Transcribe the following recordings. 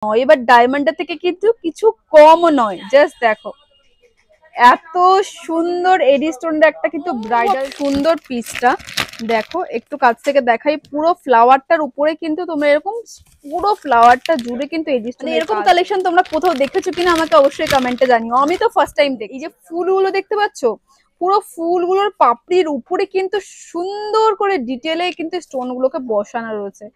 এবার ডায়মন্ডের থেকে কিন্তু কিছু কমও নয়। জাস্ট দেখো এত সুন্দর এডি স্টোনের একটা কিন্তু ব্রাইডাল সুন্দর পিসটা। দেখো একটু কাছ থেকে দেখাই, পুরো ফ্লাওয়ারটার উপরে কিন্তু তোমরা এরকম পুরো ফ্লাওয়ারটা জুড়ে কিন্তু এডি স্টোন। এরকম কালেকশন তোমরা কোথাও দেখেছো কিনা আমাকে অবশ্যই কমেন্টে জানিও। আমি তো ফার্স্ট টাইম দেখি। এই যে ফুলগুলো দেখতে পাচ্ছ, পুরো ফুলগুলোর পাপড়ির উপরে কিন্তু সুন্দর করে ডিটেলে কিন্তু স্টোন গুলোকে বসানো রয়েছে।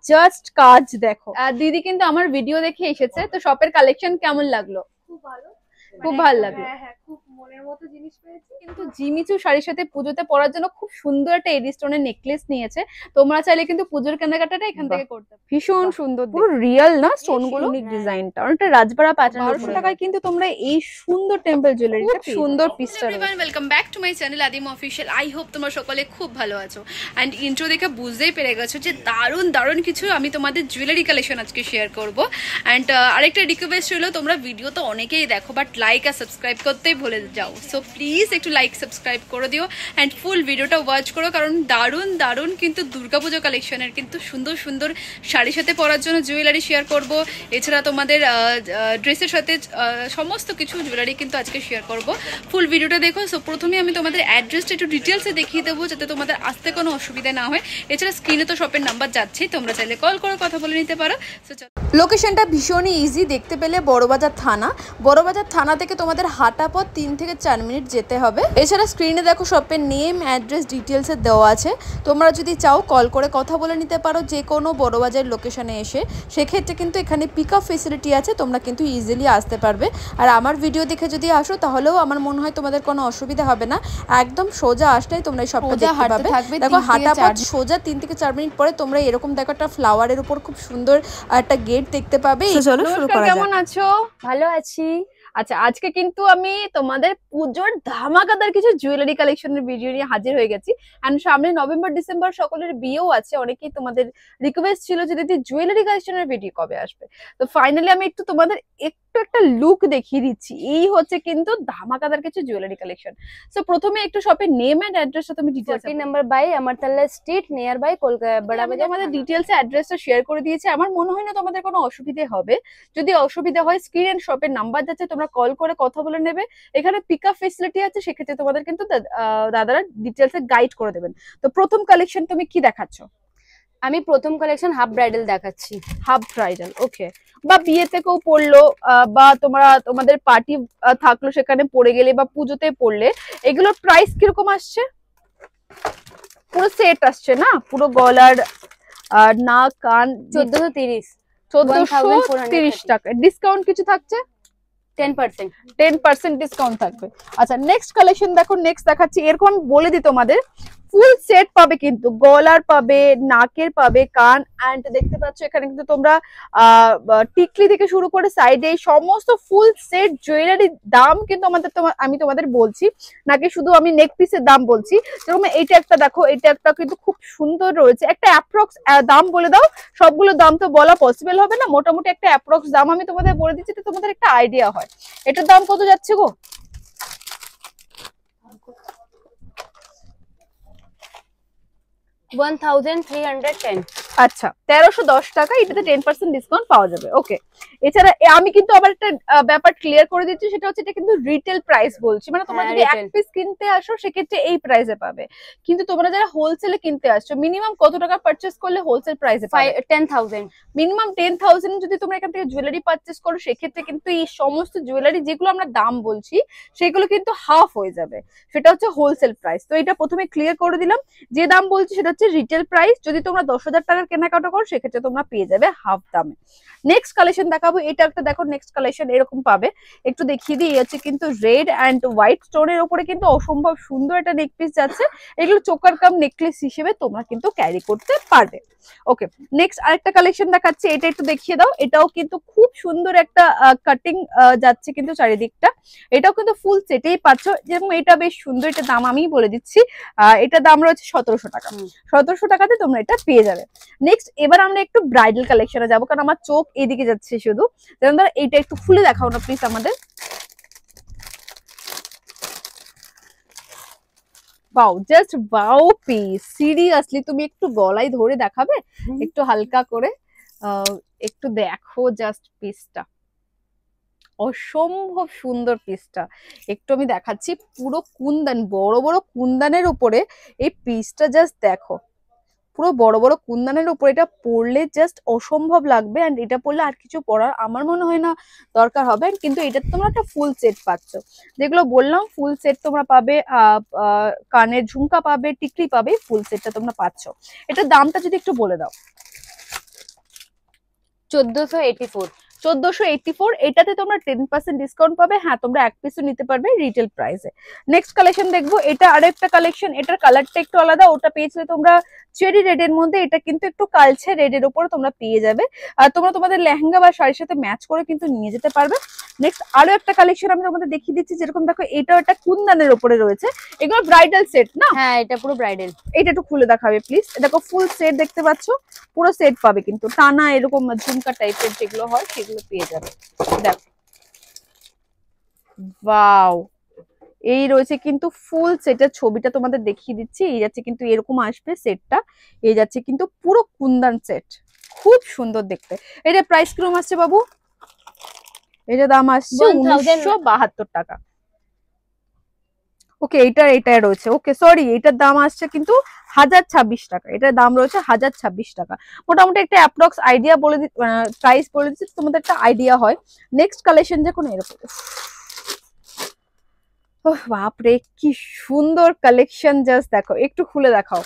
জাস্ট কাজ দেখো। দিদি কিন্তু আমার ভিডিও দেখে এসেছে, তো শপের কালেকশন কেমন লাগলো? খুব ভালো, খুব ভালো লাগলো। হ্যাঁ খুব মনের মতো জিনিস পেয়েছি। কিন্তু জিমিচু শাড়ির সাথে পুজোতে পরার জন্য খুব সুন্দর একটা এডি স্টোনের নেকলেস নিয়েছে। তোমরা চাইলে কিন্তু পুজোর কেনাকাটাটা এখান থেকে করতে পারো। ভীষণ সুন্দর, পুরো রিয়েল না স্টোন গুলো, ডিজাইনটা অনেকটা রাজবাড়া প্যাটার্ন। 1200 টাকায় কিন্তু তোমরা এই সুন্দর টেম্পল জুয়েলারিটা সুন্দর পিসটা। Everyone, welcome back to my channel আদিম অফিশিয়াল। আই হোপ তোমরা সকলে খুব ভালো আছো অ্যান্ড ইন্ট্রো দেখে বুঝতেই পেরে গেছো যে দারুণ দারুণ কিছু আমি তোমাদের জুয়েলারি কালেকশন আজকে শেয়ার করব। অ্যান্ড আরেকটা রিকোয়েস্ট হলো, তোমরা ভিডিও তো অনেকেই দেখো বাট লাইক আর সাবস্ক্রাইব করতেই ভুলে যাও। সো প্লিজ একটু লাইক সাবস্ক্রাইব করে দিও অ্যান্ড ফুল ভিডিওটা ওয়াচ করো, কারণ দারুণ দারুণ কিন্তু দুর্গাপুজো কালেকশনের কিন্তু সুন্দর সুন্দর শাড়ির সাথে পরার জন্য জুয়েলারি শেয়ার করব। এছাড়া তোমাদের ড্রেসের সাথে সমস্ত কিছু জুয়েলারি কিন্তু আজকে শেয়ার করব। ফুল ভিডিওটা দেখো। সো প্রথমে আমি তোমাদের অ্যাড্রেসটা একটু ডিটেলসে দেখিয়ে দেবো যাতে তোমাদের আসতে কোনো অসুবিধা না হয়। এছাড়া স্ক্রিনে তো শপের নাম্বার যাচ্ছেই, তোমরা চাইলে কল করে কথা বলে নিতে পারো। লোকেশনটা ভীষণই ইজি, দেখতে পেলে বড়বাজার থানা। বড়বাজার থানা থেকে তোমাদের হাঁটা পথ 3 থেকে 4 মিনিট যেতে হবে। এছাড়া স্ক্রিনে দেখো শপের নেম, অ্যাড্রেস, ডিটেলসে দেওয়া আছে। তোমরা যদি চাও কল করে কথা বলে নিতে পারো যে কোনো বড়বাজার লোকেশনে এসে। সেক্ষেত্রে কিন্তু এখানে পিক আপ ফেসিলিটি আছে, তোমরা কিন্তু ইজিলি আসতে পারবে। আর আমার ভিডিও দেখে যদি আসো তাহলেও আমার মনে হয় তোমাদের কোনো অসুবিধা হবে না। একদম সোজা আসলেই তোমরা এই শপটা দেখতে পাবে। দেখো হাঁটা পথ সোজা 3 থেকে 4 মিনিট পরে তোমরা এরকম দেখো একটা ফ্লাওয়ারের উপর খুব সুন্দর একটা গেট দেখতে পাবে। চলো শুরু করা যাক। কেমন আছো? ভালো আছি। আচ্ছা, আজকে কিন্তু আমি তোমাদের পুজোর ধামাকাদার কিছু জুয়েলারি কালেকশনের ভিডিও নিয়ে হাজির হয়ে গেছি। এন্ড সামনে নভেম্বর ডিসেম্বর সকলের বিয়েও আছে। অনেকেই তোমাদের রিকোয়েস্ট ছিল যে দিদি জুয়েলারি কালেকশনের ভিডিও কবে আসবে। তো ফাইনালি আমি একটু তোমাদের একটু একটা লুক দেখিয়ে দিচ্ছি। এই হচ্ছে কিন্তু ধামাকাদার কিছু জুয়েলারি কালেকশন। সো প্রথমে একটু শপের নেম এন্ড অ্যাড্রেসটা তুমি details. 40 number by Amartala street, near by Kolkata Bara Bazar. আমাদের ডিটেইলস এ অ্যাড্রেসটা শেয়ার করে দিয়েছি। আমার মনে হয় না তোমাদের কোনো অসুবিধা হবে। যদি অসুবিধা হয় স্ক্রিন এন্ড শপের নাম্বার যাচ্ছে, তোমরা কল করে কথা বলে নেবে। এখানে পিক আপ ফেসিলিটি আছে, সেক্ষেত্রে তোমাদের কিন্তু দাদারা ডিটেইলসে গাইড করে দেবেন। তো প্রথম কালেকশন তুমি কি দেখাচ্ছ? আমি প্রথম কালেকশন হাফ ব্রাইডাল দেখাচ্ছি। হাফ ব্রাইডাল, ওকে। বা বিয়েতে কেউ পড়লো বা তোমাদের পার্টি থাকলো সেখানে পড়ে গেলে বা পুজোতে পড়লে, এগুলোর প্রাইস কিরকম আসছে? পুরো সেট আসছে না, পুরো গলার নাক কান 1430 টাকা। ডিসকাউন্ট কিছু থাকছে? 10% ডিসকাউন্ট থাকবে। আচ্ছা, নেক্সট কালেকশন দেখো। নেক্সট দেখাচ্ছি, এরকম বলে দিই তোমাদের ফুল সেট পাবে কিন্তু, গলার পাবে, নাকের পাবে, কান এন্ড দেখতে পাচ্ছ এখানে কিন্তু তোমরা টিকলি থেকে শুরু করে সাইডে সমস্ত ফুল সেট জুয়েলারির দাম কিন্তু আমি তোমাদের বলছি, নাকি শুধু আমি নেক পিসের দাম বলছি। যেরকম এইটা একটা দেখো, এটা একটা কিন্তু খুব সুন্দর রয়েছে। একটা অ্যাপ্রক্স দাম বলে দাও। সবগুলো দাম তো বলা পসিবল হবে না, মোটামুটি একটা অ্যাপ্রক্স দাম আমি তোমাদের বলে দিচ্ছি, তো তোমাদের একটা আইডিয়া হয়। এটার দাম কত যাচ্ছে গো? 1310। আচ্ছা, 1310 টাকা। এটাতে 10% ডিসকাউন্ট পাওয়া যাবে। ওকে। এছাড়া আমি কিন্তু আবার একটা ব্যাপার ক্লিয়ার করে দিচ্ছি, সেটা হচ্ছে এটা কিন্তু রিটেল প্রাইস বলছি। মানে তোমরা যদি এক পিস কিনতে আসো সেক্ষেত্রে এই প্রাইসে পাবে, কিন্তু তোমরা যারা হোলসেলে কিনতে আসছো মিনিমাম কত টাকা পারচেজ করলে হোলসেল প্রাইসে পাবে? 10,000। মিনিমাম 10,000 যদি তোমরা এখান থেকে জুয়েলারি পারচেজ করো, সেক্ষেত্রে কিন্তু এই সমস্ত জুয়েলারি যেগুলো আমরা দাম বলছি সেগুলো কিন্তু হাফ হয়ে যাবে। সেটা হচ্ছে হোলসেল প্রাইস। তো এটা প্রথমে ক্লিয়ার করে দিলাম। যে দাম বলছি সেটা হচ্ছে রিটেল প্রাইস। যদি তোমরা 10,000 টাকার কেনাকাটা করো সেক্ষেত্রে তোমরা পেয়ে যাবে হাফ দামে। নেক্সট কালেকশন দেখাবো। এটা একটা দেখো, নেক্সট কালেকশন এরকম পাবে। একটু দেখিয়ে দিই, হচ্ছে কিন্তু রেড এন্ড হোয়াইট স্টোনের উপরে কিন্তু অসম্ভব সুন্দর একটা নেক পিস যাচ্ছে। এগুলো চোকার কাম নেকলেস হিসেবে তোমরা কিন্তু ক্যারি করতে পারবে। ওকে, নেক্সট আরেকটা কালেকশন দেখাচ্ছি। এটা একটু দেখিয়ে দাও। এটাও কিন্তু খুব সুন্দর একটা কাটিং যাচ্ছে কিন্তু চারিদিকটা। এটাও কিন্তু ফুল সেটেই পাচ্ছ। যেরকম এটা বেশ সুন্দর, এটা দাম আমি বলে দিচ্ছি। এটার দাম রয়েছে 1700 টাকা। 1700 টাকাতে তোমরা এটা পেয়ে যাবে। নেক্সট এবার আমরা একটু ব্রাইডাল কালেকশনে যাবো, কারণ আমার চোখ এদিকে যাচ্ছে শুধু। যেমন ধরো এইটা একটু খুলে দেখাও না প্লিজ আমাদের। বাও, জাস্ট বাও পিস। সিরিয়াসলি তুমি একটু গলায় ধরে দেখাবে একটু হালকা করে? একটু দেখো জাস্ট পিসটা, অসম্ভব সুন্দর পিসটা। একটু আমি দেখাচ্ছি, পুরো কুন্দন, বড় বড় কুন্দনের উপরে এই পিসটা জাস্ট দেখো, পুরো বড় বড় কুন্দনের উপর এটা পরলে জাস্ট অসম্ভব লাগবে। এন্ড এটা পরলে আর কিছু পরার আমার মনে হয় না দরকার হবে। কিন্তু এটা তোমরা একটা ফুল সেট পাচ্ছ, যেগুলো বললাম ফুল সেট তোমরা পাবে, কানের ঝুমকা পাবে, টিকলি পাবে, ফুল সেটটা তোমরা পাচ্ছ। এটার দামটা যদি একটু বলে দাও। 1484। 1484, এটাতে তোমরা 10% ডিসকাউন্ট পাবে। হ্যাঁ, তোমরা এক পিসও নিতে পারবে রিটেল প্রাইসে। নেক্সট কালেকশন দেখবো, এটা আরেকটা কালেকশন, এটার কালারটা একটু আলাদা। ওটা পেয়েছিলে তোমরা চেরি রেড এর মধ্যে, এটা কিন্তু একটু কালচে রেড এর উপরে তোমরা পেয়ে যাবে। আর তোমরা তোমাদের লেহেঙ্গা বা শাড়ির সাথে ম্যাচ করে কিন্তু নিয়ে যেতে পারবে। নেক্সট আরো একটা কালেকশন আমি তোমাদের দেখিয়ে দিচ্ছি, যেরকম দেখো এটাও একটা কুন্দনের উপরে রয়েছে, এগুলো ব্রাইডাল সেট না? হ্যাঁ, এটা পুরো ব্রাইডাল। এটা একটু খুলে দেখাবে প্লিজ। দেখো ফুল সেট দেখতে পাচ্ছ, পুরো সেট পাবে কিন্তু, টানা এরকম ঝুমকা টাইপের যেগুলো হয় সেগুলো পেয়ে যাবে। দেখো, ওয়াও, এই রয়েছে কিন্তু ফুল সেটের ছবিটা তোমাদের দেখিয়ে দিচ্ছি। এই যাচ্ছে কিন্তু এরকম আসবে সেটটা, এই যাচ্ছে কিন্তু পুরো কুন্দন সেট, খুব সুন্দর দেখতে। এটা প্রাইস কিরকম আসছে বাবু? এটা দাম আসছে 1972 টাকা। ওকে, এটা রয়েছে, ওকে সরি, এটার দাম আসছে কিন্তু 1026 টাকা। এটার দাম রয়েছে 1026 টাকা। মোটামুটি একটা অ্যাপ্রক্স আইডিয়া বলে প্রাইস বলে দিচ্ছি, তোমাদের একটা আইডিয়া হয়। নেক্সট কালেকশন দেখুন এরকম, ওহ বাপরে কি সুন্দর কালেকশন, জাস্ট দেখো, একটু খুলে দেখাও।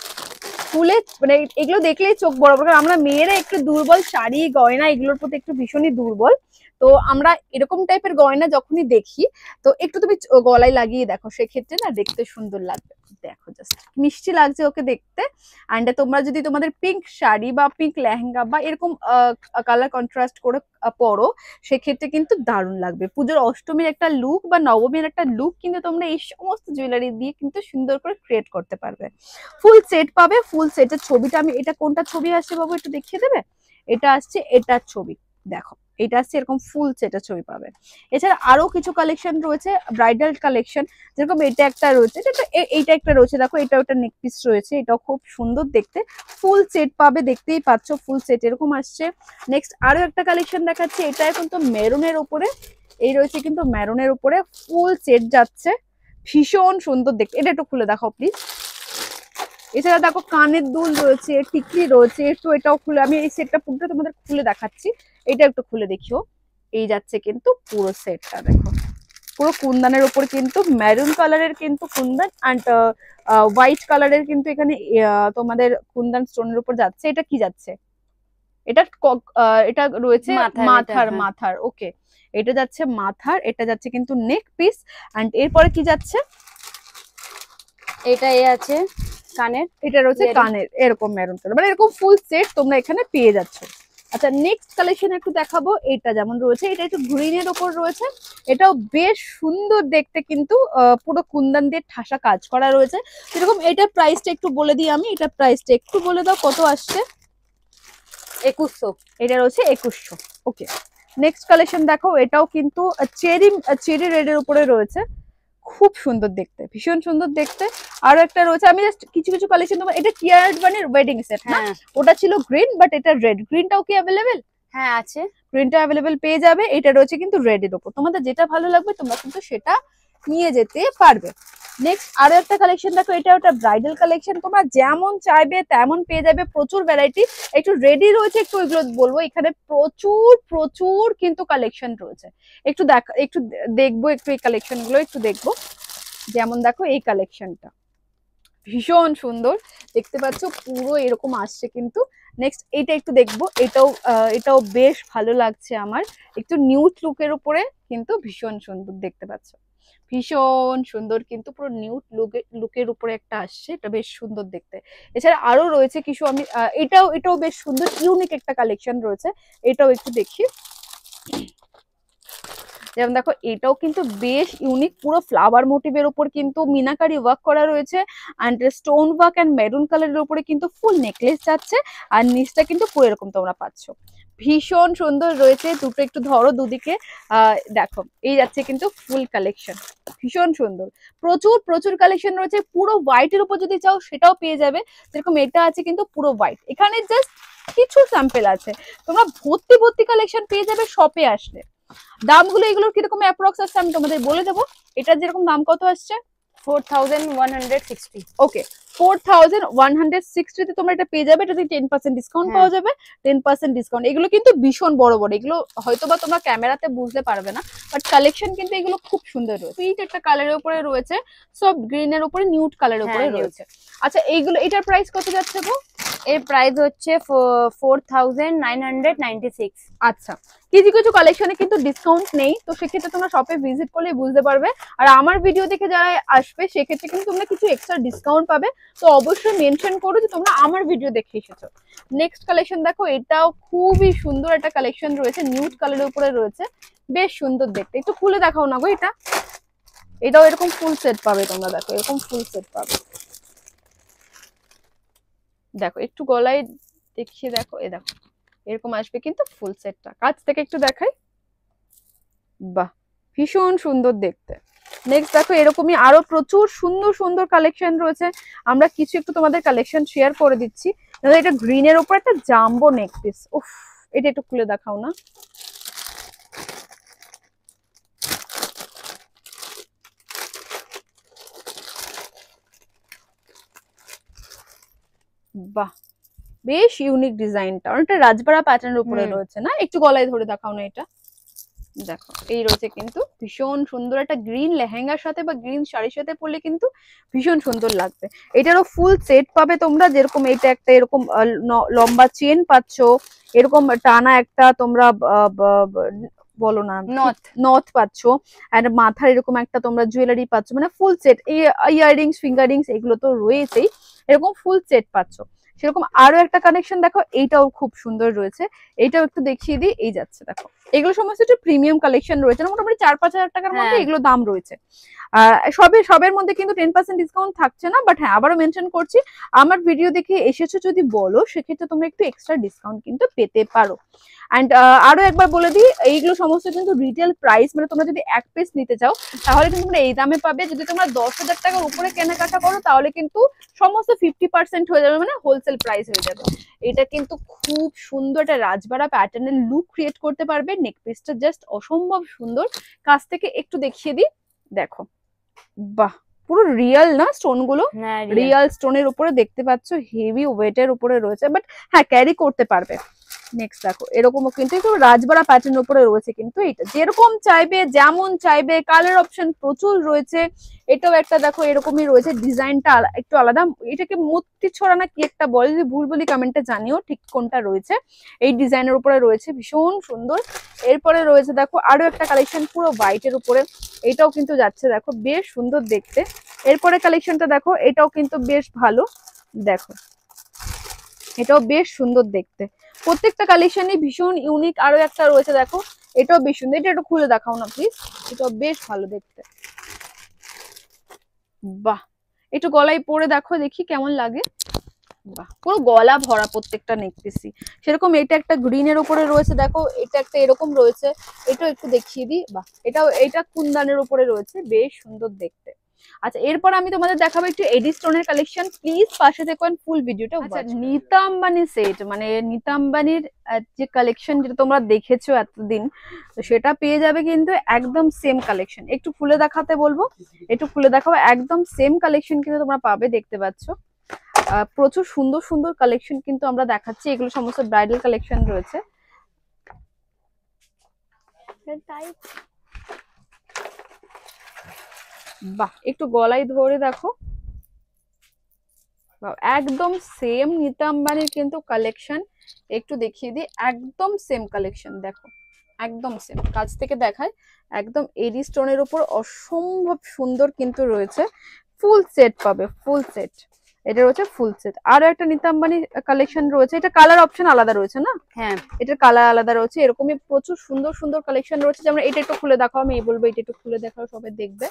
খুলে মানে এগুলো দেখলেই চোখ বড় বড়, আমরা মেয়েরা একটু দুর্বল, শাড়ি গয়না এগুলোর প্রতি একটু ভীষণই দুর্বল। তো আমরা এরকম টাইপের গয়না যখনই দেখি, তো একটু তুমি গলায় লাগিয়ে দেখো, সেক্ষেত্রে না দেখতে সুন্দর লাগবে। দেখো জাস্ট মিষ্টি লাগছে ওকে দেখতে। অ্যান্ড তোমরা যদি তোমাদের পিঙ্ক শাড়ি বা পিঙ্ক লেহেঙ্গা বা এরকম কালার কন্ট্রাস্ট করে পরো, সেক্ষেত্রে কিন্তু দারুণ লাগবে। পুজোর অষ্টমীর একটা লুক বা নবমীর একটা লুক কিন্তু তোমরা এই সমস্ত জুয়েলারি দিয়ে কিন্তু সুন্দর করে ক্রিয়েট করতে পারবে। ফুল সেট পাবে, ফুল সেটের ছবিটা আমি, এটা কোনটা ছবি আসছে বাবু একটু দেখিয়ে দেবে? এটা আসছে এটার ছবি, দেখো এটা আসছে এরকম ফুল সেটের ছবি পাবে। এছাড়া আরো কিছু কালেকশন রয়েছে ব্রাইডাল কালেকশন, যেরকম এটা একটা রয়েছে, এইটা একটা রয়েছে, দেখো এটা ওটা নেক পিস রয়েছে, এটাও খুব সুন্দর দেখতে। ফুল সেট পাবে, দেখতেই পাচ্ছ ফুল সেট এরকম আসছে। নেক্সট আরো একটা কালেকশন দেখাচ্ছি, এটা এখন তো মেরুনের উপরে, এই রয়েছে কিন্তু মেরুনের উপরে ফুল সেট যাচ্ছে, ভীষণ সুন্দর দেখতে। এটা একটু খুলে দেখাও প্লিজ। এছাড়া দেখো কানের দুল রয়েছে, টিকলি রয়েছে, একটু এটাও খুলে, আমি এই সেটটা পুরোটা তোমাদের খুলে দেখাচ্ছি, এটা একটু খুলে দেখিও। এই যাচ্ছে কিন্তু পুরো সেটটা, দেখো পুরো কুন্দনের উপর কিন্তু মেরুন কালারের কিন্তু কুন্দন, অ্যান্ড হোয়াইট কালারের কিন্তু এখানে তোমাদের কুন্দন স্টোনের উপর যাচ্ছে। এটা কি যাচ্ছে? এটা এটা রয়েছে মাথার, ওকে, এটা যাচ্ছে মাথার, এটা যাচ্ছে কিন্তু নেক পিস। অ্যান্ড এরপরে কি যাচ্ছে? এটা আছে কানের, এটা রয়েছে কানের, এরকম মেরুন কালার, মানে এরকম ফুল সেট তোমরা এখানে পেয়ে যাচ্ছ। আচ্ছা নেক্সট কালেকশন একটু দেখাবো, এটা যেমন রয়েছে, এটা একটু গ্রিনের ওপর রয়েছে, এটাও বেশ সুন্দর দেখতে কিন্তু, পুরো কুন্দন দিয়ে ঠাসা কাজ করা রয়েছে। যেরকম এটার প্রাইসটা একটু বলে দিই আমি, এটার প্রাইসটা একটু বলে দাও কত আসছে? 2100। এটা রয়েছে 2100। ওকে, নেক্সট কালেকশন দেখো, এটাও কিন্তু চেরি রেড এর উপরে রয়েছে, খুব সুন্দর দেখতে, ভীষণ সুন্দর দেখতে। আরো একটা রয়েছে, আমি জাস্ট কিছু কিছু কালেকশন তোমার, এটা টিয়ার ওয়ানের ওয়েডিং সেট না? ওটা ছিল গ্রিন, বাট এটা রেড। গ্রিনটাও কি অ্যাভেলেবেল? হ্যাঁ আছে, গ্রিনটা অ্যাভেলেবেল পেয়ে যাবে। এটা রয়েছে কিন্তু রেড এর উপর, তোমাদের যেটা ভালো লাগবে তোমরা কিন্তু সেটা নিয়ে যেতে পারবে। নেক্সট আরো একটা কালেকশন দেখো, এটা একটা ব্রাইডাল কালেকশন, তোমরা যেমন চাইবে তেমন পেয়ে যাবে, প্রচুর ভ্যারাইটি। একটু রেডি রয়েছে, একটু ওইগুলো বলবো, এখানে প্রচুর প্রচুর কিন্তু কালেকশন রয়েছে। একটু দেখবো একটু এই কালেকশন গুলো একটু দেখবো। যেমন দেখো এই কালেকশনটা ভীষণ সুন্দর দেখতে পাচ্ছ, পুরো এরকম আসছে কিন্তু। নেক্সট এটা একটু দেখবো, এটাও বেশ ভালো লাগছে আমার, একটু নিউড লুকের উপরে কিন্তু ভীষণ সুন্দর দেখতে পাচ্ছ, ভীষণ সুন্দর কিন্তু পুরো নিউড লুকের উপরে একটা আসছে, এটা বেশ সুন্দর দেখতে। এছাড়া আরো রয়েছে কিছু, আমি এটাও বেশ সুন্দর ইউনিক একটা কালেকশন রয়েছে, এটাও একটু দেখি। যেমন দেখো এটাও কিন্তু বেশ ইউনিক, পুরো ফ্লাওয়ার মোটিভের উপর কিন্তু মিনাকারি ওয়ার্ক করা রয়েছে, and stone work and maroon কালারের উপরে কিন্তু ফুল নেকলেস যাচ্ছে, আর নিচটা কিন্তু পুরো এরকম তোমরা পাচ্ছ, ভীষণ সুন্দর রয়েছে। দুটো একটু ধরো দুদিকে, দেখো এই যাচ্ছে কিন্তু ফুল কালেকশন, ভীষণ সুন্দর, প্রচুর প্রচুর কালেকশন রয়েছে। পুরো হোয়াইটের উপর যদি চাও সেটাও পেয়ে যাবে, যেরকম এটা আছে কিন্তু পুরো হোয়াইট, এখানে জাস্ট কিছু স্যাম্পল আছে, তোমরা ভর্তি ভর্তি কালেকশন পেয়ে যাবে শপে আসলে। দামগুলো এগুলোর কিরকম অ্যাপ্রক্স আসছে আমি তোমাদের বলে দেবো। এটা যেরকম দাম কত আসছে 4160। ওকে, 4160 তে তোমরা এটা পেয়ে যাবে। এটাতে 10% ডিসকাউন্ট পাওয়া যাবে, 10% ডিসকাউন্ট। এগুলো কিন্তু ভীষণ বড় বড়, এগুলো হয়তো বা তোমরা ক্যামেরাতে বুঝতে পারবে না, বাট কালেকশন কিন্তু এগুলো খুব সুন্দর রয়েছে। সুইট একটা কালারের উপরে রয়েছে, সব গ্রিন এর উপরে, নিউড কালারের উপরে রয়েছে। আচ্ছা এইগুলো, এটার প্রাইস কত যাচ্ছে গো? এর প্রাইস হচ্ছে 4996। আচ্ছা, কিছু কিছু কালেকশনে কিন্তু ডিসকাউন্ট নেই, তো সেক্ষেত্রে তোমরা শপে ভিজিট করলে বুঝতে পারবে। আর আমার ভিডিও দেখে যারা আসবে সেক্ষেত্রে কিন্তু তোমরা কিছু এক্সট্রা ডিসকাউন্ট পাবে, তো অবশ্যই মেনশন করো যে তোমরা আমার ভিডিও দেখে এসেছো। নেক্সট কালেকশন দেখো, এটাও খুবই সুন্দর একটা কালেকশন রয়েছে, নিউড কালারের উপরে রয়েছে, বেশ সুন্দর দেখতে। একটু খুলে দেখাও না গো এটা। এটাও এরকম ফুল সেট পাবে তোমরা, দেখো এরকম ফুল সেট পাবে। দেখো একটু গলায় দেখিয়ে দেখো, এ দেখো এরকম আসবে কিন্তু ফুল সেটটা। কাছ থেকে একটু দেখাই, বাহ ভীষণ সুন্দর দেখতে। নেক্সট দেখো এরকমই আরো প্রচুর সুন্দর সুন্দর কালেকশন রয়েছে, আমরা কিছু একটু তোমাদের কালেকশন শেয়ার করে দিচ্ছি। এটা গ্রিনের উপর একটা জাম্বো নেক পিস, উফ এটা একটু খুলে দেখাও না। বাহ বেশ ইউনিক ডিজাইনটা, অনেকটা রাজবাড়া প্যাটার্নের উপরে রয়েছে না? একটু গলায় ধরে দেখাও না এটা। দেখো এই রয়েছে কিন্তু ভীষণ সুন্দর একটা গ্রিন লেহেঙ্গার সাথে বা গ্রিন শাড়ির সাথে পরলে কিন্তু ভীষণ সুন্দর লাগবে। এটারও ফুল সেট পাবে তোমরা, যেরকম এটা একটা এরকম লম্বা চেন পাচ্ছ, এরকম টানা একটা তোমরা বলো না নথ পাচ্ছ, আর মাথার এরকম একটা তোমরা জুয়েলারি পাচ্ছ, মানে ফুল সেট। ইয়াররিংস, ফিঙ্গারিংস এগুলো তো রয়েছেই, এরকম ফুল সেট পাচ্ছ। সেরকম আরো একটা কানেকশন দেখো, এইটাও খুব সুন্দর রয়েছে, এইটাও একটু দেখিয়ে দিই। এই যাচ্ছে দেখো, এগুলো সমস্ত একটু প্রিমিয়াম কালেকশন রয়েছে, মোটামুটি 4-5 হাজার টাকার মধ্যে এগুলো দাম রয়েছে। সবের মধ্যে কিন্তু 10% ডিসকাউন্ট থাকছে না, বাট হ্যাঁ আবারও মেনশন করছি, আমার ভিডিও দেখে এসেছো যদি বলো সেক্ষেত্রে তোমরা একটু এক্সট্রা ডিসকাউন্ট কিন্তু পেতে পারো। অ্যান্ড আরো একবার বলে দিই, এইগুলো সমস্ত কিন্তু রিটেল প্রাইস, মানে তোমরা যদি এক পিস নিতে চাও তাহলে কিন্তু তোমরা এই দামে পাবে। যদি তোমরা 10,000 টাকার উপরে কেনাকাটা করো তাহলে কিন্তু সমস্ত 50% হয়ে যাবে, মানে হোলসেল প্রাইস হয়ে যাবে। এটা কিন্তু খুব সুন্দর একটা রাজবাড়া প্যাটার্নের লুক ক্রিয়েট করতে পারবে। নেক পিসটা জাস্ট অসম্ভব সুন্দর, কাছ থেকে একটু দেখিয়ে দিই, দেখো বাহ পুরো রিয়েল না স্টোন গুলো, রিয়েল স্টোনের উপরে দেখতে পাচ্ছ, হেভি ওয়েটের উপরে রয়েছে, বাট হ্যাঁ ক্যারি করতে পারবে। নেক্সট দেখো এরকমও কিন্তু একটু রাজবাড়া প্যাটার্নের উপরে রয়েছে, কিন্তু এটা যেরকম চাইবে যেমন চাইবে, কালার অপশন প্রচুর রয়েছে। এটাও একটা দেখো এরকমই রয়েছে, ডিজাইনটা একটু আলাদা, এটাকে মূর্তি ছড়া না কি একটা বলে, যদি ভুল বলি কমেন্টে জানিও ঠিক কোনটা রয়েছে। এই ডিজাইনের উপরে রয়েছে, ভীষণ সুন্দর। এরপরে রয়েছে দেখো আরো একটা কালেকশন পুরো হোয়াইটের উপরে, এটাও কিন্তু যাচ্ছে দেখো বেশ সুন্দর দেখতে। এরপরে কালেকশনটা দেখো, এটাও কিন্তু বেশ ভালো, দেখো এটাও বেশ সুন্দর দেখতে। প্রত্যেকটা কালেকশনই ভীষণ ইউনিক। আরো একটা রয়েছে দেখো, এটাও বেশ সুন্দর, এটা একটু খুলে দেখাও না প্লিজ, এটাও বেশ ভালো দেখতে। বাহ একটু গলায় পরে দেখো দেখি কেমন লাগে, বাহ পুরো গলা ভরা প্রত্যেকটা নেক পিসই। সেরকম এটা একটা গ্রিনের উপরে রয়েছে, দেখো এটা একটা এরকম রয়েছে, এটাও একটু দেখিয়ে দিই। বাহ এটা কুন্দানের উপরে রয়েছে, বেশ সুন্দর দেখতে। আচ্ছা এরপর আমি তোমাদের দেখাবো একটু এডি স্টোনের কালেকশন, প্লিজ পাশে দেখুন ফুল ভিডিওটা। আচ্ছা নীতা আম্বানি সেট, মানে নীতা আম্বানির যে কালেকশন যেটা তোমরা দেখেছো এতদিন, তো সেটা পেয়ে যাবে কিন্তু একদম সেম কালেকশন। একটু খুলে দেখাতে বলবো, একটু খুলে দেখাবো, একদম সেম কালেকশন কিন্তু তোমরা পাবে, দেখতে পাচ্ছ প্রচুর সুন্দর সুন্দর কালেকশন কিন্তু আমরা দেখাচ্ছি। এগুলো সমস্ত ব্রাইডাল কালেকশন রয়েছে। বাহ একটু গলায় ধরে দেখো, একদম সেম নীতা আম্বানির কিন্তু কালেকশন। একটু দেখিয়ে দিই, একদম সেম কালেকশন, দেখো একদম সেম। কাছ থেকে দেখায়, একদম এডি স্টোনের উপর অসম্ভব সুন্দর কিন্তু রয়েছে। ফুল সেট পাবে, ফুল সেট, এটা রয়েছে ফুল সেট। আরো একটা নীতা আম্বানি কালেকশন রয়েছে, এটা কালার অপশন আলাদা রয়েছে না? হ্যাঁ এটার কালার আলাদা রয়েছে। এরকমই প্রচুর সুন্দর সুন্দর কালেকশন রয়েছে, যেমন এটা একটু খুলে দেখাও, আমি বলবো এটা একটু খুলে দেখাও, সবাই দেখবে।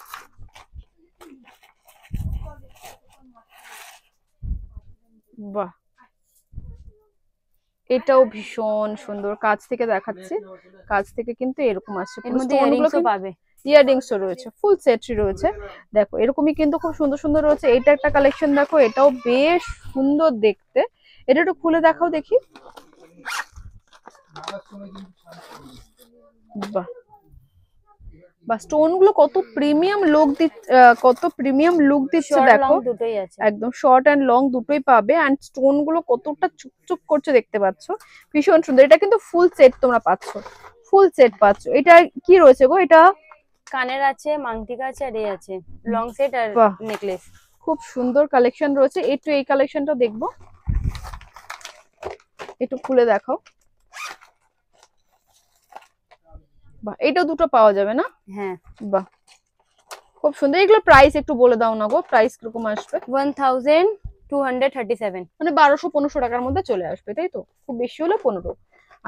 বাহ এটাও ভীষণ সুন্দর, কাছ থেকে দেখাচ্ছি, কাছ থেকে কিন্তু এরকম আসছে, ইয়াররিংসও রয়েছে, ফুল সেটই রয়েছে। দেখো এরকমই কিন্তু খুব সুন্দর সুন্দর রয়েছে। এটা একটা কালেকশন দেখো, এটাও বেশ সুন্দর দেখতে। এটা একটু খুলে দেখাও দেখি। বাহ বা স্টোন গুলো কত প্রিমিয়াম লুক দিচ্ছে শর্ট দেখো। লং দুটোই আছে। একদম শর্ট এন্ড লং দুটোই পাবে। এন্ড স্টোন গুলো কতটা চুকচুক করছে দেখতে পাচ্ছ, ভীষণ সুন্দর। এটা কিন্তু ফুল সেট তোমরা পাচ্ছ, ফুল সেট পাচ্ছ। এটা কি রয়েছে গো? এটা কানের আছে, মাংটিকা আছে, আর এই আছে লং সেট আর বাহ। নেকলেস। খুব সুন্দর কালেকশন রয়েছে। একটু এই কালেকশনটা দেখবো, একটু খুলে দেখাও। বাহ, এটা দুটো পাওয়া যাবে না? হ্যাঁ। বাহ, খুব সুন্দর। এগুলো প্রাইস একটু বলে দাও না গো, প্রাইস কিরকম আসবে? 1237। মানে 1200-1500 টাকার মধ্যে চলে আসবে, তাই তো? খুব বেশি হলে 15।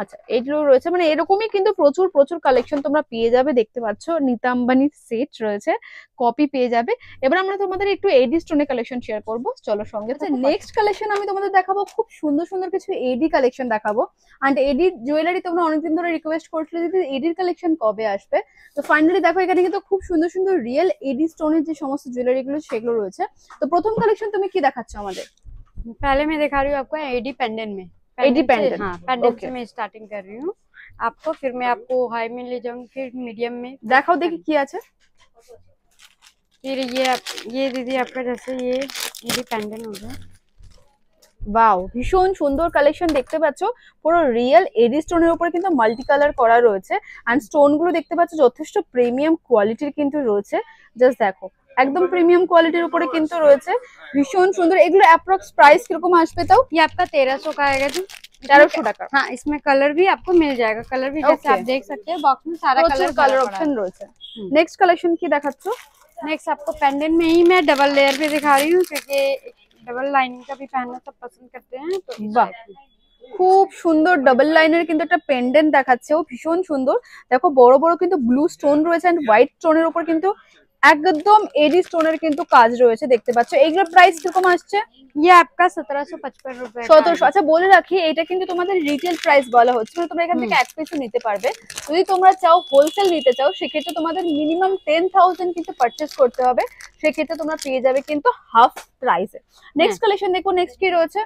আচ্ছা, এইগুলো রয়েছে, মানে এরকমই কিন্তু প্রচুর প্রচুর কালেকশন তোমরা পেয়ে যাবে। দেখতে পাচ্ছ নিতা আম্বানির সেট রয়েছে, কপি পেয়ে যাবে। এবার আমরা তোমাদের একটু এডি স্টোনের কালেকশন শেয়ার করব, চলো সঙ্গে। নেক্সট কালেকশন আমি তোমাদের দেখাবো, খুব সুন্দর সুন্দর কিছু এডি কালেকশন দেখাবো। এন্ড এডি জুয়েলারি তোমরা অনেকদিন ধরে রিকোয়েস্ট করছিলে যে এডির কালেকশন কবে আসবে। তো ফাইনালি দেখো এখানে কিন্তু খুব সুন্দর সুন্দর রিয়েল এডি স্টোনের যে সমস্ত জুয়েলারি গুলো সেগুলো রয়েছে। তো প্রথম কালেকশন তুমি কি দেখাচ্ছ আমাদের? पहले मैं दिखा रही हूँ आपको एडी पेंडेंट में। एडी पेंडेंट, हाँ, पेंडेंट ओके। से मैं स्टार्टिंग कर रही हूँ आपको, फिर मैं आपको हाई में ले जाऊंगी, फिर मीडियम में, দেখাও দেখি কি আছে। फिर ये दीदी आपका जैसे ये एडी पेंडेंट हो गया। ওয়াও, ভীষণ সুন্দর কালেকশন দেখতে পাচ্ছ। পুরো রিয়েল এডি স্টোনের উপরে কিন্তু মাল্টি কালার করা রয়েছে। এন্ড স্টোন গুলো দেখতে পাচ্ছ যথেষ্ট প্রিমিয়াম কোয়ালিটির কিন্তু রয়েছে। জাস্ট দেখো, একদম প্রিমিয়াম কোয়ালিটির উপরে কিন্তু রয়েছে, ভীষণ সুন্দর। এগুলো অ্যাপ্রক্স প্রাইস কিরকম আসবে তাও? ये आपका 1300 का आएगा जी। 1300 টাকা। हाँ, इसमें कलर भी आपको मिल जाएगा, कलर भी जैसे Okay. आप देख सकते हैं बॉक्स में सारा প্রচুর कलर কালার অপশন রয়েছে। নেক্সট কালেকশন কি দেখাচ্ছ? नेक्स्ट आपको पेंडेंट में ही मैं डबल लेयर पे दिखा रही हूँ, क्योंकि डबल लाइनिंग का भी पहनना सब पसंद करते हैं, तो इस বাহ, टाइप में। খুব সুন্দর ডাবল লাইনের কিন্তু একটা পেন্ডেন্ট দেখাচ্ছে, ও ভীষণ সুন্দর। দেখো বড় বড় কিন্তু ব্লু স্টোন রয়েছে এন্ড হোয়াইট স্টোনের উপর কিন্তু একদম এডি স্টোনের কিন্তু কাজ রয়েছে দেখতে পাচ্ছ। এইগুলোর প্রাইস কিরকম আসছে? ये आपका 1755 रुपए का 1700। আচ্ছা বলে রাখি, এটা কিন্তু তোমাদের রিটেল প্রাইস বলা হচ্ছে, মানে তোমরা এখান থেকে এক পিসও নিতে পারবে। যদি তোমরা চাও হোলসেল নিতে চাও, সেক্ষেত্রে তোমাদের মিনিমাম 10,000 কিন্তু পারচেস করতে হবে। সেক্ষেত্রে তোমরা পেয়ে যাবে কিন্তু হাফ প্রাইসে। নেক্সট কালেকশন দেখো, নেক্সট কি রয়েছে?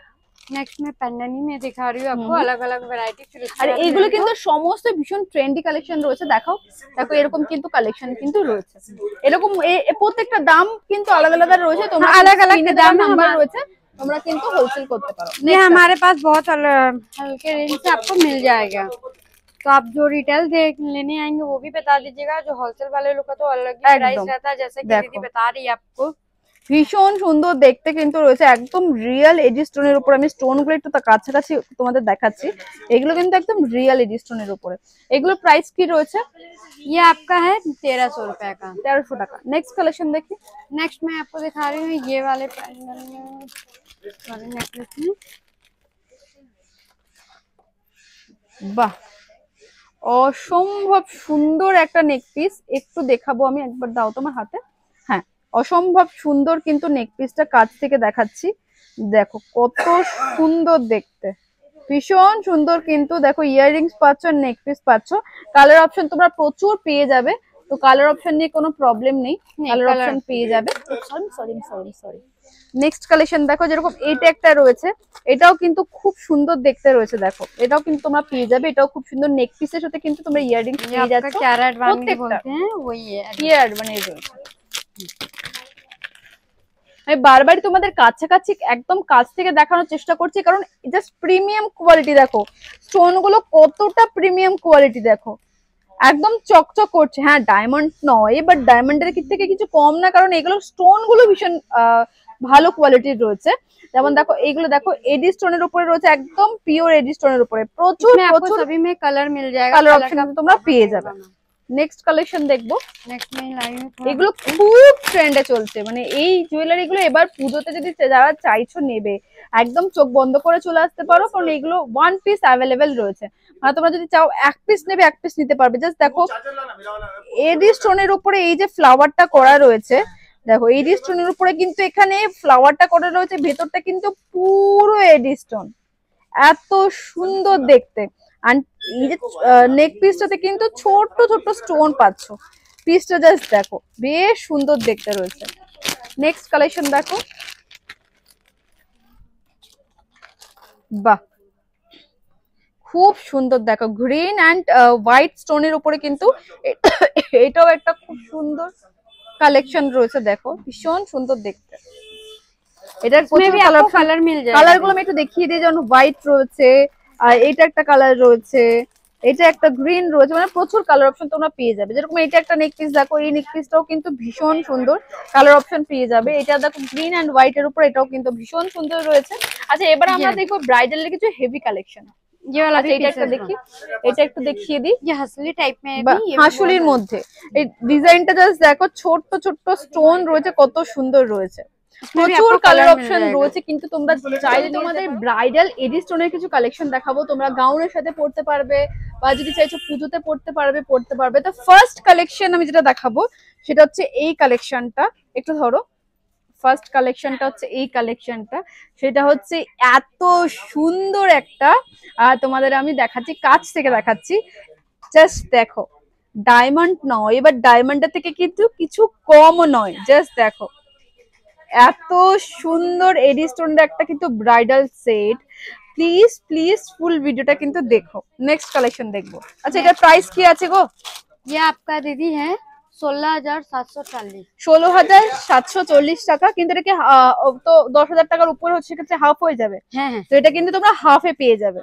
नेक्स्ट में पेंडेंट ही मैं दिखा रही हूँ आपको, अलग अलग वैरायटी। फिर उसके আর बाद এইগুলো मेरे কিন্তু সমস্ত ভীষণ ট্রেন্ডি কালেকশন রয়েছে। দেখো দেখো, এরকম কিন্তু কালেকশন কিন্তু রয়েছে। এরকম প্রত্যেকটা দাম কিন্তু আলাদা আলাদা রয়েছে। তোমরা अलग अलग दाम নাম্বার हमारे রয়েছে, তোমরা কিন্তু হোলসেল করতে পারো। ये हमारे पास बहुत हल्के रेंज से आपको मिल जाएगा। तो आप जो रिटेल देख लेने आएंगे वो भी बता दीजिएगा, जो होलसेल वाले लोग का तो अलग ही प्राइस एकदम। रहता है, जैसे कि देखो। दीदी बता रही है आपको। ভীষণ সুন্দর দেখতে কিন্তু রয়েছে, একদম রিয়েল এডি স্টোনের উপর। আমি স্টোন গুলো একটু কাছাকাছি তোমাদের দেখাচ্ছি। এগুলো কিন্তু একদম রিয়েল এডি স্টোনের উপরে। এগুলোর প্রাইস কি রয়েছে? ये आपका है 1300 रुपए का। 1300 টাকা। নেক্সট কালেকশন দেখি। नेक्स्ट मैं आपको दिखा रही हूँ ये वाले पैंडल में, वाले नेकलेस में। বাহ, অসম্ভব সুন্দর একটা নেক পিস। একটু দেখাবো আমি, একবার দাও তোমার হাতে। হ্যাঁ, অসম্ভব সুন্দর কিন্তু নেক পিসটা কাছ থেকে দেখাচ্ছি। দেখো কত সুন্দর দেখতে, ভীষণ সুন্দর কিন্তু। দেখো ইয়াররিংস পাচ্ছ, নেক পিস পাচ্ছ। কালার অপশন তোমরা প্রচুর পেয়ে যাবে, তো কালার অপশন নিয়ে কোনো প্রবলেম নেই, কালার color অপশন পেয়ে যাবে। সরি। নেক্সট কালেকশন দেখো, যেরকম এইটা একটা রয়েছে, এটাও কিন্তু খুব সুন্দর দেখতে রয়েছে। দেখো এটাও কিন্তু তোমরা পেয়ে যাবে, এটাও খুব সুন্দর। নেক পিসের সাথে কিন্তু তোমরা ইয়াররিংস ये পেয়ে आपका যাচ্ছ। कैरेट वांगी প্রত্যেকটা बोलते हैं, वही है। ইয়ার মানে রয়েছে। আমি বারবার তোমাদের কাছাকাছি একদম কাছ থেকে দেখানোর চেষ্টা করছি, কারণ জাস্ট প্রিমিয়াম কোয়ালিটি। দেখো স্টোন গুলো কতটা প্রিমিয়াম কোয়ালিটি, দেখো একদম চকচক করছে। হ্যাঁ ডায়মন্ড নয়, বাট ডায়মন্ডের থেকে কিছু কম না, কারণ এগুলো স্টোন গুলো ভীষণ ভালো কোয়ালিটির রয়েছে। যেমন দেখো এইগুলো দেখো এডি স্টোনের উপরে রয়েছে, একদম পিওর এডি স্টোনের উপরে। প্রচুর इसमें आपको প্রচুর सभी में कलर मिल जाएगा, কালার कलर অপশন का তোমরা পেয়ে যাবে। নেক্সট কালেকশন দেখবো। नेक्स्ट में लाई हूँ थोड़ा। এগুলো খুব ট্রেন্ডে চলছে, মানে এই জুয়েলারি গুলো এবার পুজোতে যদি যারা চাইছো নেবে, একদম চোখ বন্ধ করে চলে আসতে পারো, কারণ এগুলো ওয়ান পিস অ্যাভেলেবেল রয়েছে। মানে তোমরা যদি চাও এক পিস নেবে, এক পিস নিতে পারবে। জাস্ট দেখো এডি স্টোনের উপরে এই যে ফ্লাওয়ারটা করা রয়েছে, দেখো এডি স্টোনের উপরে কিন্তু এখানে ফ্লাওয়ারটা করা রয়েছে, ভেতরটা কিন্তু পুরো এডি স্টোন, এত সুন্দর দেখতে। আর এই যে নেক পিসটাতে কিন্তু ছোট্ট ছোট্ট স্টোন পাচ্ছ। পিসটা জাস্ট দেখো, বেশ সুন্দর দেখতে রয়েছে। নেক্সট কালেকশন দেখো। বাহ, খুব সুন্দর দেখো, গ্রিন অ্যান্ড হোয়াইট স্টোনের উপরে কিন্তু এটাও একটা খুব সুন্দর কালেকশন রয়েছে। দেখো ভীষণ সুন্দর দেখতে, এটার इसमें भी आपको कलर मिल जाएगा। কালার গুলো আমি একটু দেখিয়ে দিই। যেমন হোয়াইট রয়েছে, আর এটা একটা কালার রয়েছে, এটা একটা গ্রিন রয়েছে, মানে প্রচুর কালার অপশন তোমরা পেয়ে যাবে। যেরকম এটা একটা নেক পিস দেখো, এই নেক পিসটাও কিন্তু ভীষণ সুন্দর কালার অপশন পেয়ে যাবে। এটা দেখো গ্রিন অ্যান্ড হোয়াইট এর উপর, এটাও কিন্তু ভীষণ সুন্দর রয়েছে। আচ্ছা এবার আমরা দেখবো ব্রাইডালের কিছু হেভি কালেকশন। ये वाला আচ্ছা এটা একটা দেখি, এটা একটু দেখিয়ে দিই। ये हसली टाइप में है বা भी, ये भी হাঁসুলির মধ্যে এই ডিজাইনটা জাস্ট দেখো, ছোট্ট ছোট্ট স্টোন রয়েছে, কত সুন্দর রয়েছে। इसमें भी প্রচুর आपको কালার कलर অপশন मिल जाएगा। রয়েছে, কিন্তু তোমরা চাইলে তোমাদের ব্রাইডাল এডি স্টোনের কিছু কালেকশন দেখাবো, তোমরা গাউনের সাথে পড়তে পারবে, বা যদি চাইছো পুজোতে পড়তে পারবে। তো ফার্স্ট কালেকশন আমি যেটা দেখাবো সেটা হচ্ছে এই কালেকশনটা, একটু ধরো। ফার্স্ট কালেকশনটা হচ্ছে এই কালেকশনটা, সেটা হচ্ছে এত সুন্দর একটা, তোমাদের আমি দেখাচ্ছি, কাছ থেকে দেখাচ্ছি, জাস্ট দেখো। ডায়মন্ড নয়, এবার ডায়মন্ডের থেকে কিন্তু কিছু কমও নয়, জাস্ট দেখো এত সুন্দর এডি স্টোনের একটা কিন্তু ব্রাইডাল সেট। প্লিজ প্লিজ ফুল ভিডিওটা কিন্তু দেখো। নেক্সট কালেকশন দেখবো। আচ্ছা এটার প্রাইস কি আছে গো? ये आपका दीदी है 16,740। 16,740 টাকা, কিন্তু এটাকে তো 10,000 টাকার উপরে হচ্ছে, সেক্ষেত্রে হাফ হয়ে যাবে। হ্যাঁ হ্যাঁ, তো এটা কিন্তু তোমরা হাফে পেয়ে যাবে,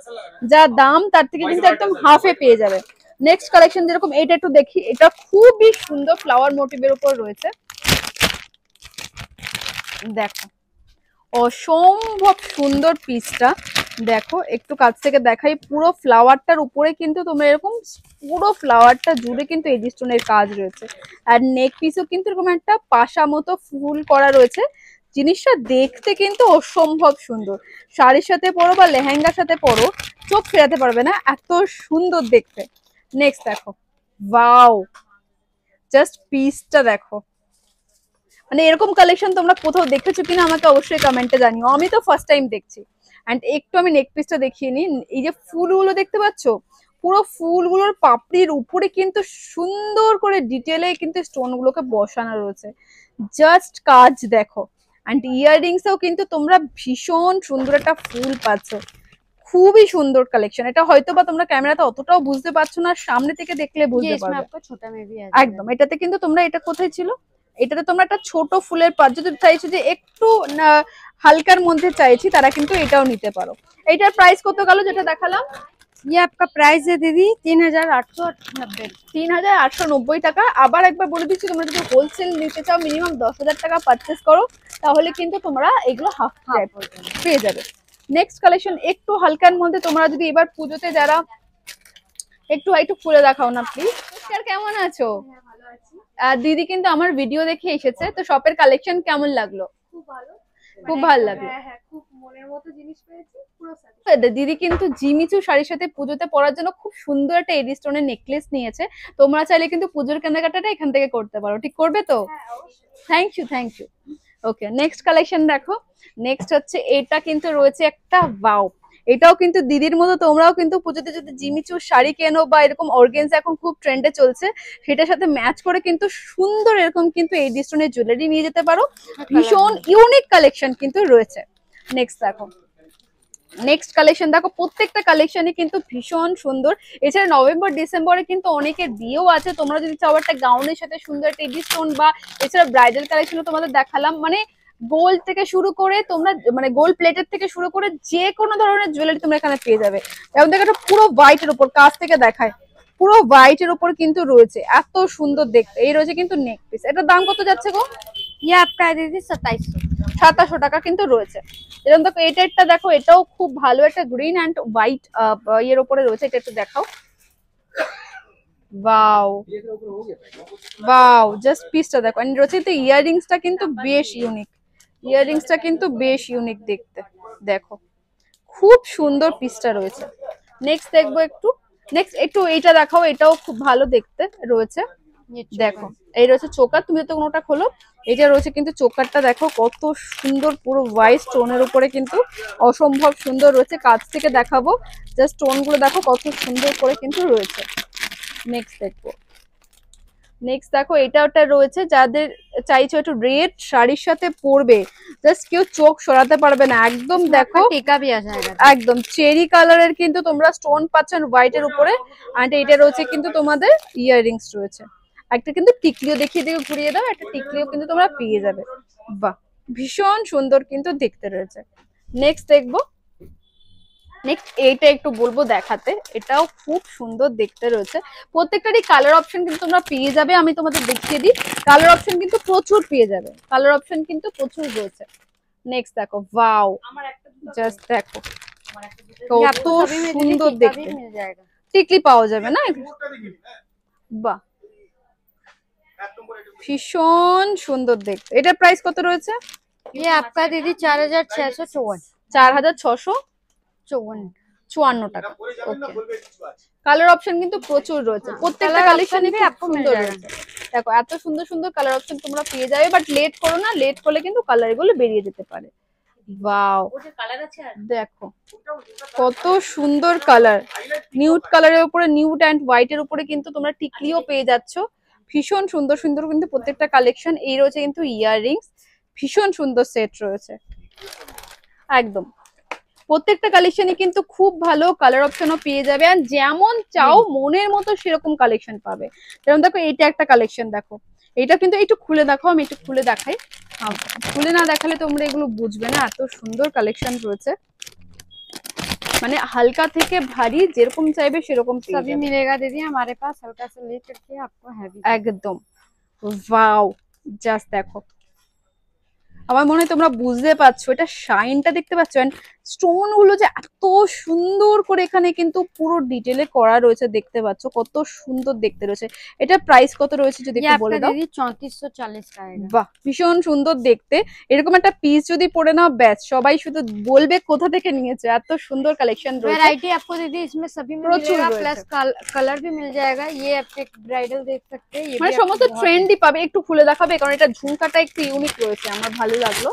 যা দাম তার থেকে কিন্তু একদম হাফে পেয়ে যাবে। নেক্সট কালেকশন যেরকম এটা একটু দেখি, এটা খুবই সুন্দর ফ্লাওয়ার মোটিভের উপর রয়েছে। দেখো অসম্ভব সুন্দর পিসটা, দেখো একটু কাছ থেকে দেখাই। পুরো ফ্লাওয়ারটার উপরে কিন্তু তোমরা এরকম পুরো ফ্লাওয়ারটা জুড়ে কিন্তু এডি স্টোনের কাজ রয়েছে, আর নেক পিসও কিন্তু এরকম একটা পাশা মতো ফুল করা রয়েছে। জিনিসটা দেখতে কিন্তু অসম্ভব সুন্দর, শাড়ির সাথে পরো বা লেহেঙ্গার সাথে পরো, চোখ ফেরাতে পারবে না, এত সুন্দর দেখতে। নেক্সট দেখো, ওয়াও, জাস্ট পিসটা দেখো, মানে এরকম কালেকশন তোমরা কোথাও দেখেছো কিনা আমাকে অবশ্যই কমেন্টে জানিও, আমি তো ফার্স্ট টাইম দেখছি। এন্ড একটু আমি নেক পিসটা দেখিয়ে নিই। এই যে ফুলগুলো দেখতে পাচ্ছো, পুরো ফুলগুলোর পাপড়ির উপরে কিন্তু সুন্দর করে ডিটেলে কিন্তু স্টোন গুলোকে বসানো রয়েছে, জাস্ট কাজ দেখো। এন্ড ইয়াররিংসেও কিন্তু তোমরা ভীষণ সুন্দর একটা ফুল পাচ্ছ, খুবই সুন্দর কালেকশন। এটা হয়তো বা তোমরা ক্যামেরাতে অতটাও বুঝতে পারছো না, সামনে থেকে দেখলে ये বুঝতে इसमें পারবে। आपका छोटा में भी है একদম, এটাতে কিন্তু তোমরা, এটা কোথায় ছিল, এটাতে তোমরা একটা ছোট ফুলের পাত, যদি চাইছো যে একটু হালকার মধ্যে চাইছি, তারা কিন্তু এটাও নিতে পারো। এটার প্রাইস কত গেল যেটা দেখালাম? ये आपका प्राइस है दीदी 3,890। 3,890 টাকা। আবার একবার বলে দিচ্ছি, তোমরা যদি হোলসেল নিতে চাও মিনিমাম 10,000 টাকা পারচেস করো, তাহলে কিন্তু তোমরা এগুলো হাফ পেয়ে যাবে। নেক্সট কালেকশন একটু হালকার মধ্যে, তোমরা যদি এবার পুজোতে যারা একটু একটু খুলে দেখাও না প্লিজ। কেমন আছো? দিদি কিন্তু আমার ভিডিও দেখে এসেছে, তো শপের কালেকশন কেমন লাগলো? খুব ভালো লাগলো। খুব মনের মতো জিনিস পেয়েছি, পুরো দিদি কিন্তু জিমিচু শাড়ির সাথে পুজোতে পরার জন্য খুব সুন্দর একটা এডি স্টোনের নেকলেস নিয়েছে। তোমরা চাইলে কিন্তু পুজোর কেনাকাটাটা এখান থেকে করতে পারো, ঠিক করবে তো? Thank you. Okay, next collection দেখো। নেক্সট হচ্ছে এটা কিন্তু রয়েছে একটা, ওয়াও, এটাও কিন্তু দিদির মতো তোমরাও কিন্তু পুজোতে যদি জিমিচু শাড়ি কেনো বা এরকম অর্গেন্স এখন খুব ট্রেন্ডে চলছে, সেটার সাথে ম্যাচ করে কিন্তু সুন্দর এরকম কিন্তু এডি স্টোনের জুয়েলারি নিয়ে যেতে পারো। ভীষণ ইউনিক কালেকশন কিন্তু রয়েছে। নেক্সট দেখো, নেক্সট কালেকশন দেখো, প্রত্যেকটা কালেকশনই কিন্তু ভীষণ সুন্দর। এছাড়া নভেম্বর ডিসেম্বরে কিন্তু অনেকের বিয়েও আছে, তোমরা যদি চাও একটা গাউনের সাথে সুন্দর একটা এডি স্টোন, বা এছাড়া ব্রাইডাল কালেকশনও তোমাদের দেখালাম, মানে গোল্ড থেকে শুরু করে তোমরা, মানে গোল্ড প্লেটের থেকে শুরু করে যে কোনো ধরনের জুয়েলারি তোমরা এখানে পেয়ে যাবে। এবং দেখো এটা পুরো হোয়াইটের উপর, কাছ থেকে দেখায়, পুরো হোয়াইটের উপর কিন্তু রয়েছে, এত সুন্দর দেখতে। এই রয়েছে কিন্তু নেক পিস। এটার দাম কত যাচ্ছে গো? ये आपका है दीदी 2700। 2700 টাকা কিন্তু রয়েছে। এরকম দেখো, এটা দেখো, এটাও খুব ভালো একটা গ্রিন অ্যান্ড হোয়াইট ইয়ের উপরে রয়েছে। এটা একটু দেখাও, ওয়াও ওয়াও, জাস্ট পিসটা দেখো। এন্ড রয়েছে তো ইয়াররিংসটা কিন্তু বেশ ইউনিক, ইয়াররিংসটা কিন্তু বেশ ইউনিক দেখতে, দেখো খুব সুন্দর পিসটা রয়েছে। নেক্সট দেখবো একটু এইটা দেখাও, এটাও খুব ভালো দেখতে রয়েছে। দেখো এই রয়েছে চোকার, তুমি তো কোনোটা খোলো, এটা রয়েছে কিন্তু চোকারটা দেখো কত সুন্দর, পুরো হোয়াইট স্টোনের উপরে কিন্তু অসম্ভব সুন্দর রয়েছে। কাছ থেকে দেখাবো, জাস্ট স্টোন গুলো দেখো কত সুন্দর করে কিন্তু রয়েছে। নেক্সট দেখবো, নেক্সট দেখো এটা ওটা রয়েছে, যাদের চাইছো একটু রেড শাড়ির সাথে পরবে, জাস্ট কেউ চোখ সরাতে পারবে না, একদম দেখো टीका भी आ जाएगा। একদম চেরি কালারের কিন্তু তোমরা স্টোন পাচ্ছেন হোয়াইট এর উপরে। আর এটা রয়েছে কিন্তু তোমাদের ইয়াররিংস রয়েছে, একটা কিন্তু টিকলিও দেখিয়ে দিকে ঘুরিয়ে দাও, একটা টিকলিও কিন্তু তোমরা পেয়ে যাবে। বাহ, ভীষণ সুন্দর কিন্তু দেখতে রয়েছে। নেক্সট দেখবো, নেক্সট এইটা একটু বলবো দেখাতে, এটাও খুব সুন্দর দেখতে রয়েছে। প্রত্যেকটারই কালার অপশন কিন্তু তোমরা পেয়ে যাবে, আমি তোমাদের দেখিয়ে দিই। কালার অপশন কিন্তু প্রচুর পেয়ে যাবে, কালার অপশন কিন্তু প্রচুর রয়েছে। নেক্সট দেখো, ওয়াও, জাস্ট দেখো ये কত आपको सभी में दीदी সুন্দর टीका দেখতে। भी मिल जाएगा। টিকলি পাওয়া যাবে না, বাহ ভীষণ সুন্দর দেখতে। এটার প্রাইস কত রয়েছে? ये आपका दीदी 4654 4654 টাকা। ওকে, কালার অপশন কিন্তু প্রচুর রয়েছে, প্রত্যেকটা Color কালেকশন option भी খুব आपको मिल সুন্দর जाएगा। রয়েছে। দেখো এত সুন্দর সুন্দর কালার অপশন তোমরা পেয়ে যাবে, বাট লেট করো না, লেট করলে কিন্তু কালার গুলো বেরিয়ে যেতে পারে। ওয়াও, দেখো কত সুন্দর কালার, নিউড কালারের উপরে নিউড এন্ড হোয়াইট এর উপরে কিন্তু তোমরা টিকলিও পেয়ে যাচ্ছ। ভীষণ সুন্দর সুন্দর কিন্তু প্রত্যেকটা কালেকশন। এই রয়েছে কিন্তু ইয়াররিংস, ভীষণ সুন্দর সেট রয়েছে একদম। প্রত্যেকটা কালেকশনে কিন্তু খুব ভালো কালার অপশনও পেয়ে যাবে, আর যেমন চাও মনের মতো সেরকম কালেকশন পাবে। যেমন দেখো এইটা একটা কালেকশন, দেখো এটা কিন্তু একটু খুলে দেখো, আমি একটু খুলে দেখাই, খুলে না দেখালে তোমরা এগুলো বুঝবে না, এত সুন্দর কালেকশন রয়েছে। মানে হালকা থেকে ভারী যেরকম চাইবে সেরকম পেয়ে सभी যাবে। मिलेगा दीदी हमारे पास, हल्का से लेकर के आपको हैवी। একদম ওয়াও, জাস্ট দেখো, আমার মনে হয় তোমরা বুঝতে পারছো, এটা শাইনটা দেখতে পাচ্ছ, এন্ড স্টোন গুলো যে এত সুন্দর করে এখানে কিন্তু পুরো ডিটেলে করা রয়েছে, দেখতে পাচ্ছ কত সুন্দর দেখতে রয়েছে। এটা প্রাইস কত রয়েছে যদি ये একটু आपका বলে দাও? दीदी 3440 का आएगा। বাহ, ভীষণ সুন্দর দেখতে। এরকম একটা পিস যদি পরে নাও, ব্যাস সবাই শুধু বলবে কোথা থেকে নিয়েছে, এত সুন্দর কালেকশন রয়েছে। वैरायटी आपको दीदी इसमें सभी में प्रचुर मिलेगा, रয়েছে। प्लस कलर भी मिल जाएगा। ये आप एक ब्राइडल देख सकते हैं, ये মানে भी आपको সমস্ত बहुत- ট্রেন্ডই পাবে। একটু খুলে দেখাবে, কারণ এটা ঝুমকাটা একটু ইউনিক রয়েছে, আমার ভালো লাগলো।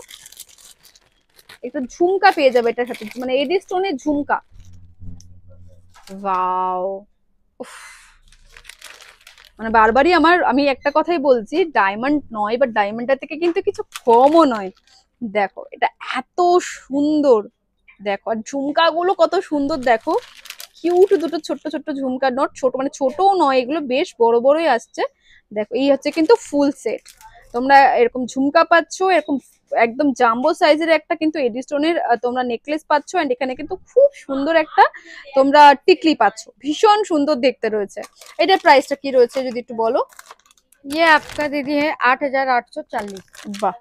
একটা ঝুমকা পেয়ে যাবে এটার সাথে, মানে এডি স্টোনের ঝুমকা। ওয়াও, মানে বারবারই আমি একটা কথাই বলছি, ডায়মন্ড নয় বা ডায়মন্ডের থেকে কিন্তু কিছু কমও নয়। দেখো এটা এত সুন্দর, দেখো আর ঝুমকা গুলো কত সুন্দর, দেখো কিউট দুটো ছোট্ট ছোট্ট ঝুমকা, নট ছোট মানে ছোটও নয়, এগুলো বেশ বড় বড়ই আসছে। দেখো এই হচ্ছে কিন্তু ফুল সেট, তোমরা এরকম ঝুমকা পাচ্ছ, এরকম একদম জাম্বো সাইজের একটা কিন্তু এডি স্টোনের তোমরা নেকলেস পাচ্ছ, এন্ড এখানে কিন্তু খুব সুন্দর একটা তোমরা টিকলি পাচ্ছ, ভীষণ সুন্দর দেখতে রয়েছে। এটার প্রাইসটা কি রয়েছে যদি একটু বলো? ये आपका दीदी है 8840। বাহ,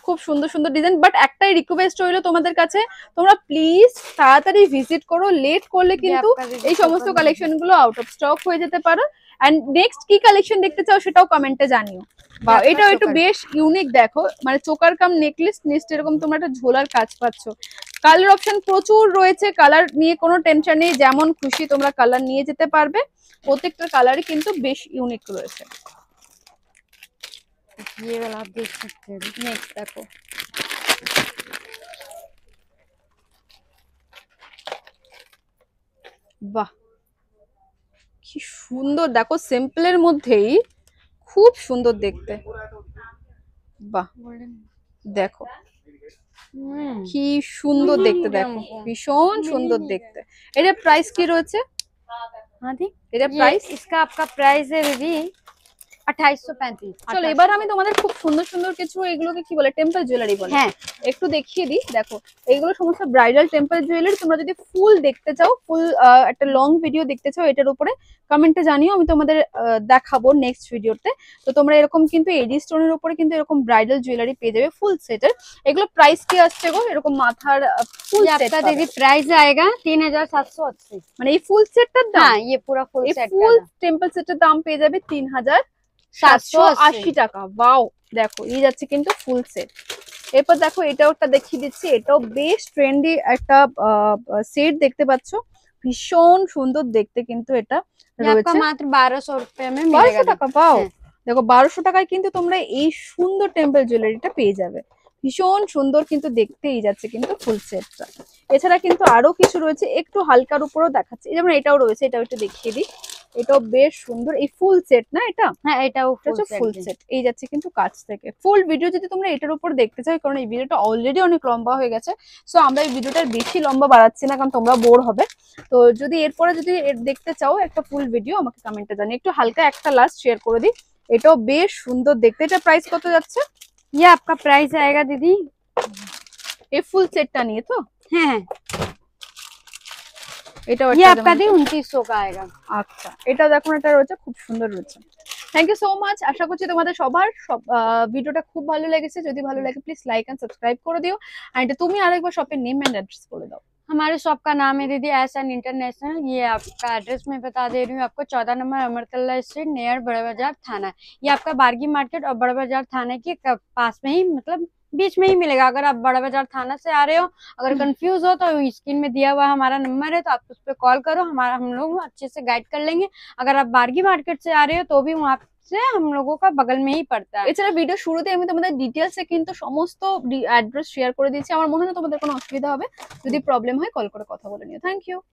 খুব সুন্দর সুন্দর ডিজাইন, বাট একটাই রিকোয়েস্ট রইলো তোমাদের কাছে, তোমরা প্লিজ তাড়াতাড়ি ভিজিট করো, লেট করলে কিন্তু এই সমস্ত কালেকশন গুলো আউট অফ স্টক হয়ে যেতে পারে। এন্ড নেক্সট কি কালেকশন দেখতে চাও সেটাও কমেন্টে জানিও। বা এটাও একটু বেশ ইউনিক, দেখো মানে চোকার কাম নেকলেস, নিচে এরকম তোমরা একটা ঝোলার কাজ পাচ্ছ। কালার অপশন প্রচুর রয়েছে, কালার নিয়ে কোনো টেনশন নেই, যেমন খুশি তোমরা কালার নিয়ে যেতে পারবে। প্রত্যেকটা কালারই কিন্তু বেশ ইউনিক রয়েছে। ये वाला आप देख सकते हैं। নেক্সট দেখো, বাহ কি সুন্দর, দেখো সিম্পলের মধ্যেই খুব সুন্দর দেখতে। বাহ, দেখো কি সুন্দর দেখতে, দেখো ভীষণ সুন্দর দেখতে। এটার প্রাইস কি রয়েছে? हाँ दी, এটার ये প্রাইস इसका आपका प्राइस है दीदी 2835। চলো এবার আমি তোমাদের খুব সুন্দর সুন্দর কিছু, এগুলোকে কি বলে, টেম্পল জুয়েলারি বলে, হ্যাঁ একটু দেখিয়ে দিই। দেখো এগুলো সমস্ত ব্রাইডাল টেম্পল জুয়েলারি, তোমরা যদি ফুল দেখতে চাও, ফুল একটা লং ভিডিও দেখতে চাও এটার উপরে, কমেন্টে জানিও, আমি তোমাদের দেখাবো নেক্সট ভিডিওতে। তো তোমরা এরকম কিন্তু এডি স্টোনের উপরে কিন্তু এরকম ব্রাইডাল জুয়েলারি পেয়ে যাবে ফুল সেটের। এগুলো প্রাইস কি আসছে গো? এরকম মাথার ফুল ये সেট आपका दीदी प्राइस आएगा 3780। মানে এই ফুল সেটটার দাম, हाँ ये पूरा फुल এই सेट ফুল का টেম্পল সেটের দাম পেয়ে যাবে 3780 টাকা। ওয়াও, দেখো এই যাচ্ছে কিন্তু ফুল সেট। এরপর দেখো এটাও একটা দেখিয়ে দিচ্ছি, এটাও বেশ ট্রেন্ডি একটা সেট দেখতে পাচ্ছ, ভীষণ সুন্দর দেখতে কিন্তু এটা ये आपका রয়েছে। मात्र 1200 रुपए में 1200 मिलेगा টাকা, পাও হ্যাঁ। দেখো 1200 টাকায় কিন্তু তোমরা এই সুন্দর টেম্পল জুয়েলারিটা পেয়ে যাবে, ভীষণ সুন্দর কিন্তু দেখতেই যাচ্ছে কিন্তু ফুল সেটটা। এছাড়া কিন্তু আরো কিছু রয়েছে, একটু হালকার উপরও দেখাচ্ছে, যেমন এটাও রয়েছে, এটাও একটু দেখিয়ে দিই। এটাও বেশ সুন্দর, এই ফুল সেট না এটা? হ্যাঁ এটাও এটা হচ্ছে ফুল সেট, এই যাচ্ছে কিন্তু কাছ থেকে। ফুল ভিডিও যদি তোমরা এটার উপর দেখতে চাও, কারণ এই ভিডিওটা অলরেডি অনেক লম্বা হয়ে গেছে, সো আমরা এই ভিডিওটার বেশি লম্বা বাড়াচ্ছি না, কারণ তোমরা বোর হবে। তো যদি এরপরে যদি দেখতে চাও একটা ফুল ভিডিও, আমাকে কমেন্টে জানিয়ে। একটু হালকা একটা লাস্ট শেয়ার করে দিই, এটাও বেশ সুন্দর দেখতে। এটা প্রাইস কত যাচ্ছে? ये आपका प्राइस आएगा दीदी, এই ফুল সেটটা নিয়ে তো? है এটাও ये একটা आपका যেমন- दी 2900 का आएगा। আচ্ছা, এটা দেখুন, এটা রয়েছে খুব সুন্দর রয়েছে। Thank you so much. আশা করছি তোমাদের সবার ভিডিওটা খুব ভালো লেগেছে। যদি ভালো লাগে প্লিজ লাইক এন্ড সাবস্ক্রাইব করে দিও। এন্ড তুমি আরেকবার শপের নেম এন্ড অ্যাড্রেস বলে দাও। हमारे शॉप का नाम है दीदी एस.एन. इंटरनेशनल। ये आपका एड्रेस मैं बता दे रही हूँ आपको, 14 नंबर अमरकल्ला स्ट्रीट नियर बड़ा बाजार थाना। ये आपका बारगी मार्केट और बड़ा बाजार थाने के पास में ही, मतलब बीच में ही मिलेगा। अगर आप बड़ा बाजार थाना से आ रहे हो, अगर कंफ्यूज हो तो स्क्रीन में दिया हुआ हमारा नंबर है, तो आप उस पर कॉल करो, हम लोग अच्छे से गाइड कर लेंगे। अगर आप बारगी मार्केट से आ रहे हो तो भी वहाँ से हम लोगों का बगल में ही पड़ता है। এছাড়া ভিডিও শুরুতে আমি তোমাদের ডিটেলসে কিন্তু সমস্ত অ্যাড্রেস শেয়ার করে দিয়েছি। আমার মনে হয় না তোমাদের কোনো অসুবিধা হবে। যদি প্রবলেম হয় কল করে কথা বলে নিও। Thank you.